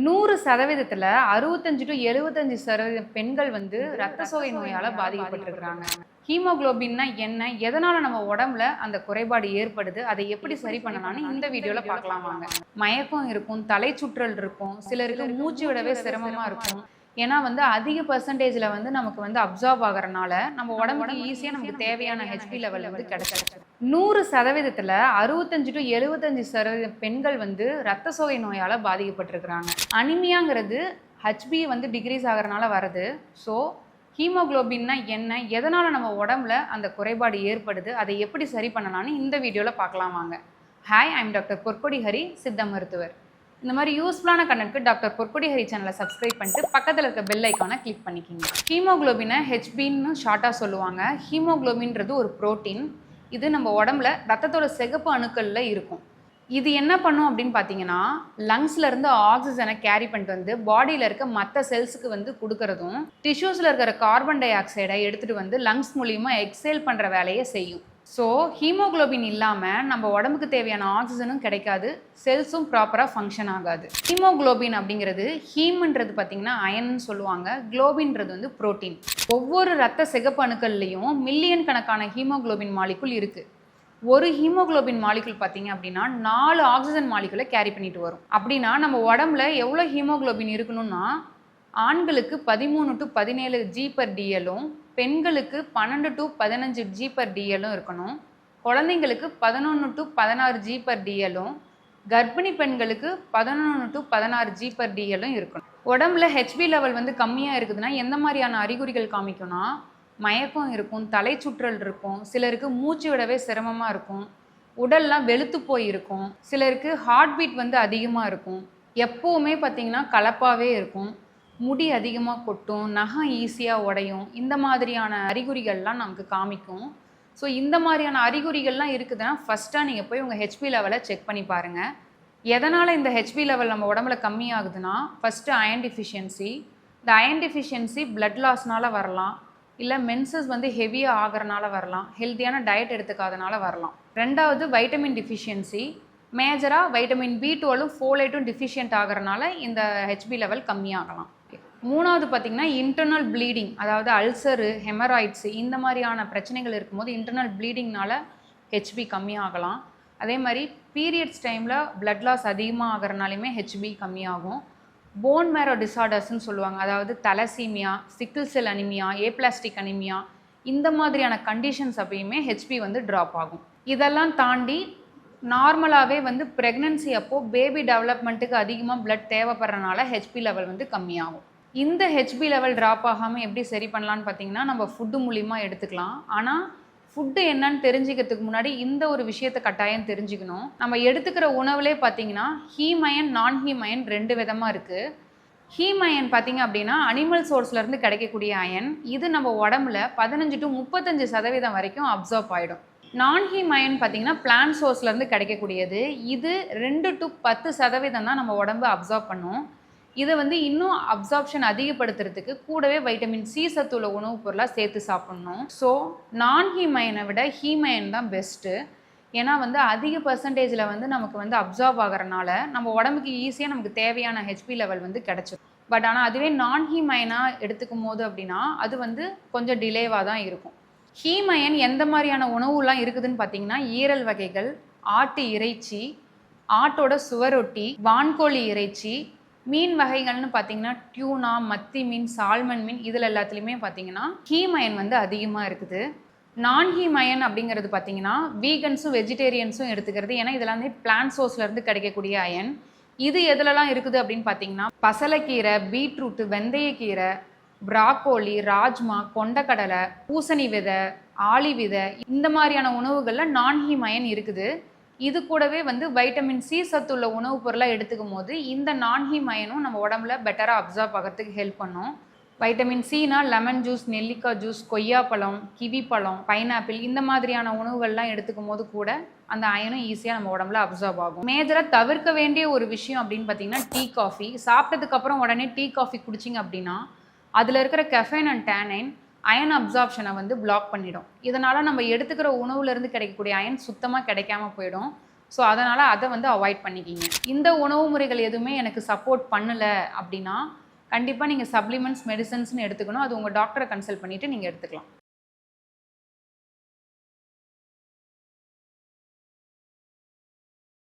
100% 65 to 75% பெண்கள் வந்து ரத்த சோகை நோயால பாதிக்கப்பட்டிருக்கிறாங்க. ஹீமோகுளோபின்னா என்ன, எதனால நம்ம உடம்புல அந்த குறைபாடு ஏற்படுது, அதை எப்படி சரி பண்ணலாம்னு இந்த வீடியோல பார்க்கலாம் வாங்க. மயக்கம் இருக்கும், தலை சுற்றல் இருக்கும், சிலருக்கு மூச்சு விடவே சிரமமா இருக்கும். ஏன்னா வந்து அதிக பெர்சன்டேஜ்ல வந்து நமக்கு வந்து அப்சார்ப் ஆகிறனால நம்ம உடம்புக்கு ஈஸியா நமக்கு தேவையான ஹெச்பி லெவல் வந்து கிடைச்சிருக்கு. 100% 65 to 75% பெண்கள் வந்து ரத்த சோகை நோயால பாதிக்கப்பட்டிருக்கிறாங்க. அனிமியாங்கிறது ஹெச்பி வந்து டிக்ரீஸ் ஆகிறனால வருது. ஸோ ஹீமோகுளோபின்னா என்ன, எதனால நம்ம உடம்புல அந்த குறைபாடு ஏற்படுது, அதை எப்படி சரி பண்ணலாம்னு இந்த வீடியோல பார்க்கலாம் வாங்க. ஹாய், ஐம் டாக்டர் பொற்கொடி ஹரி, சித்த மருத்துவர். இந்த மாதிரி யூஸ்ஃபுல்லான கண்டென்ட்க்கு டாக்டர் பொற்கொடி ஹரி சேனலை சப்ஸ்கிரைப் பண்ணிட்டு பக்கத்தில் இருக்க பெல் ஐக்கானை கிளிக் பண்ணிக்கிங்க. ஹீமோகுளோபினை ஹெச்பின்னு ஷார்ட்டாக சொல்லுவாங்க. ஹீமோகுளோபின்றது ஒரு புரோட்டீன். இது நம்ம உடம்புல ரத்தத்தோட சிகப்பு அணுக்களில் இருக்கும். இது என்ன பண்ணும் அப்படின்னு பார்த்தீங்கன்னா, லங்ஸ்ல இருந்து ஆக்சிஜனை கேரி பண்ணிட்டு வந்து பாடியில் இருக்க மற்ற செல்ஸுக்கு வந்து கொடுக்கறதும், டிஷ்யூஸில் இருக்கிற கார்பன் டை ஆக்சைடை எடுத்துகிட்டு வந்து லங்ஸ் மூலியமாக எக்ஸேல் பண்ணுற வேலையை செய்யும். ஸோ ஹீமோகுளோபின் இல்லாமல் நம்ம உடம்புக்கு தேவையான ஆக்சிஜனும் கிடைக்காது, செல்ஸும் ப்ராப்பராக ஃபங்க்ஷன் ஆகாது. ஹீமோகுளோபின் அப்படிங்கிறது, ஹீம்ன்றது பார்த்தீங்கன்னா அயன்னு சொல்லுவாங்க, குளோபின்றது வந்து புரோட்டீன். ஒவ்வொரு ரத்த சிகப்பு அணுக்கள்லையும் மில்லியன் கணக்கான ஹீமோகுளோபின் மாலிகுல் இருக்குது. ஒரு ஹீமோகுளோபின் மாலிகுல் பார்த்தீங்க அப்படின்னா 4 ஆக்சிஜன் மாலிகுலை கேரி பண்ணிட்டு வரும். அப்படின்னா நம்ம உடம்புல எவ்வளோ ஹீமோகுளோபின் இருக்கணும்னா, ஆண்களுக்கு 13 to 17 G/dLம், பெண்களுக்கு 12 to 15 G/dLம் இருக்கணும். குழந்தைங்களுக்கு 11 to 16 G/dLம், கர்ப்பிணி பெண்களுக்கு 11 to 16 G/dLம் இருக்கணும். உடம்புல ஹெச்பி லெவல் வந்து கம்மியாக இருக்குதுன்னா எந்த மாதிரியான அறிகுறிகள் காமிக்கும்னா, மயக்கம் இருக்கும், தலை சுற்றல் இருக்கும், சிலருக்கு மூச்சு விடவே சிரமமாக இருக்கும், உடல்லாம் வெளுத்து போய் இருக்கும், சிலருக்கு ஹார்ட் பீட் வந்து அதிகமாக இருக்கும், எப்போவுமே பார்த்திங்கன்னா கலப்பாகவே இருக்கும், முடி அதிகமாக கொட்டும், நகம் ஈஸியாக உடையும், இந்த மாதிரியான அறிகுறிகள்லாம் நமக்கு காமிக்கும். ஸோ இந்த மாதிரியான அறிகுறிகள்லாம் இருக்குதுன்னா ஃபஸ்ட்டாக நீங்கள் போய் உங்கள் ஹெச்பி லெவலை செக் பண்ணி பாருங்கள். எதனால் இந்த ஹெச்பி லெவல் நம்ம உடம்புல கம்மியாகுதுன்னா, ஃபஸ்ட்டு அயன் டிஃபிஷியன்சி. இந்த அயன் டிஃபிஷியன்சி பிளட் லாஸ்னால் வரலாம், இல்லை மென்சஸ் வந்து ஹெவியாக ஆகிறனால வரலாம், ஹெல்த்தியான டயட் எடுத்துக்காதனால வரலாம். ரெண்டாவது வைட்டமின் டிஃபிஷியன்சி. மேஜராக வைட்டமின் B12ம் ஃபோலேட்டும் டிஃபிஷியன்ட் ஆகிறனால இந்த ஹெச்பி லெவல் கம்மியாகலாம். மூணாவது பார்த்திங்கன்னா இன்டர்னல் ப்ளீடிங், அதாவது அல்சரு, ஹெமராய்ட்ஸு இந்த மாதிரியான பிரச்சனைகள் இருக்கும்போது இன்டர்னல் ப்ளீடிங்னால ஹெச்பி கம்மியாகலாம். அதே மாதிரி பீரியட்ஸ் டைமில் பிளட் லாஸ் அதிகமாக ஆகிறனாலையுமே ஹெச்பி கம்மியாகும். போன் மேரோ டிசார்டர்ஸ்ன்னு சொல்லுவாங்க, அதாவது தலசீமியா, சிக்கிள் செல் அனிமியா, ஏப்ளாஸ்டிக் அனிமியா, இந்த மாதிரியான கண்டிஷன்ஸ் அப்பயுமே ஹெச்பி வந்து ட்ராப் ஆகும். இதெல்லாம் தாண்டி நார்மலாகவே வந்து ப்ரெக்னன்சி அப்போது பேபி டெவலப்மெண்ட்டுக்கு அதிகமாக பிளட் தேவைப்படுறனால ஹெச்பி லெவல் வந்து கம்மியாகும். இந்த ஹெச்பி லெவல் ட்ராப் ஆகாமல் எப்படி சரி பண்ணலான்னு பார்த்தீங்கன்னா, நம்ம ஃபுட்டு மூலிமா எடுத்துக்கலாம். ஆனால் ஃபுட்டு என்னன்னு தெரிஞ்சுக்கிறதுக்கு முன்னாடி இந்த ஒரு விஷயத்தை கட்டாயம் தெரிஞ்சுக்கணும். நம்ம எடுத்துக்கிற உணவுலேயே பார்த்தீங்கன்னா ஹீம் அயன், நான் ஹீம் அயன் 2 விதமாக இருக்குது. ஹீம் அயன் பார்த்தீங்க அப்படின்னா அனிமல் சோர்ஸ்லேருந்து கிடைக்கக்கூடிய அயன். இது நம்ம உடம்புல 15 to 35% வரைக்கும் அப்சார்ப் ஆகிடும். நான் ஹீம் அயன் பார்த்தீங்கன்னா பிளான்ட் சோர்ஸ்லேருந்து கிடைக்கக்கூடியது. இது 2 to 10% தான் நம்ம உடம்பு அப்சார்ப் பண்ணும். இதை வந்து இன்னும் அப்சார்ப்ஷன் அதிகப்படுத்துறதுக்கு கூடவே வைட்டமின் சி சத்துள்ள உணவுப் பொருளாக சேர்த்து சாப்பிட்ணும். ஸோ நான் ஹீம் அயனை விட ஹீம் அயன் தான் பெஸ்ட்டு. ஏன்னா வந்து அதிக பெர்சன்டேஜில் வந்து நமக்கு வந்து அப்சார்ப் ஆகிறனால நம்ம உடம்புக்கு ஈஸியாக நமக்கு தேவையான ஹெச்பி லெவல் வந்து கிடச்சிடும். பட் ஆனால் அதுவே நான் ஹீம் அயனாக எடுத்துக்கும் போது அப்படின்னா அது வந்து கொஞ்சம் டிலேவாக தான் இருக்கும். ஹீம் அயன் எந்த மாதிரியான உணவுலாம் இருக்குதுன்னு பார்த்தீங்கன்னா, ஈரல் வகைகள், ஆட்டு இறைச்சி, ஆட்டோட சுவரொட்டி, வான்கோழி இறைச்சி, மீன் வகைகள்னு பார்த்தீங்கன்னா டியூனா, மத்தி மீன், சால்மன் மீன், இதில் எல்லாத்துலேயுமே பார்த்தீங்கன்னா ஹீம் அயன் வந்து அதிகமாக இருக்குது. நான் ஹீம் அயன் அப்படிங்கிறது பார்த்தீங்கன்னா வீகன்ஸும் வெஜிடேரியன்ஸும் எடுத்துக்கிறது. ஏன்னா இதெல்லாம் வந்து பிளான்ட் சோர்ஸ்லேருந்து கிடைக்கக்கூடிய அயன். இது எதுலலாம் இருக்குது அப்படின்னு பார்த்தீங்கன்னா பசலைக்கீரை, பீட்ரூட்டு, வெந்தயக்கீரை, பிராக்கோலி, ராஜ்மா, கொண்டக்கடலை, பூசணி விதை, ஆளி விதை, இந்த மாதிரியான உணவுகளில் நான் ஹீம் அயன் இருக்குது. இது கூடவே வந்து வைட்டமின் சி சத்துள்ள உணவுப் பொருளாக எடுத்துக்கும் போது இந்த நான் ஹீம் அயனும் நம்ம உடம்புல பெட்டராக அப்சார்ப் ஆகிறதுக்கு ஹெல்ப் பண்ணும். வைட்டமின் சினா லெமன் ஜூஸ், நெல்லிக்காய் ஜூஸ், கொய்யாப்பழம், கிவி பழம், பைனாப்பிள், இந்த மாதிரியான உணவுகள்லாம் எடுத்துக்கும் போது கூட அந்த அயனும் ஈஸியாக நம்ம உடம்புல அப்சார்ப் ஆகும். மேஜராக தவிர்க்க வேண்டிய ஒரு விஷயம் அப்படின்னு பார்த்தீங்கன்னா டீ காஃபி. சாப்பிட்டதுக்கப்புறம் உடனே டீ காஃபி குடிச்சிங்க அப்படின்னா அதில் இருக்கிற கெஃபைன் அண்ட் டேனைன் அயன் அப்சார்ப்ஷனை வந்து பிளாக் பண்ணிடும். இதனால் நம்ம எடுத்துக்கிற உணவுலேருந்து கிடைக்கக்கூடிய அயன் சுத்தமாக கிடைக்காம போயிடும். ஸோ அதனால் அதை வந்து அவாய்ட் பண்ணிக்கிங்க. இந்த உணவு முறைகள் எதுவுமே எனக்கு சப்போர்ட் பண்ணலை அப்படின்னா கண்டிப்பாக நீங்கள் சப்ளிமெண்ட்ஸ் மெடிசன்ஸ்னு எடுத்துக்கணும். அது உங்கள் டாக்டரை கன்சல்ட் பண்ணிவிட்டு நீங்கள் எடுத்துக்கலாம்.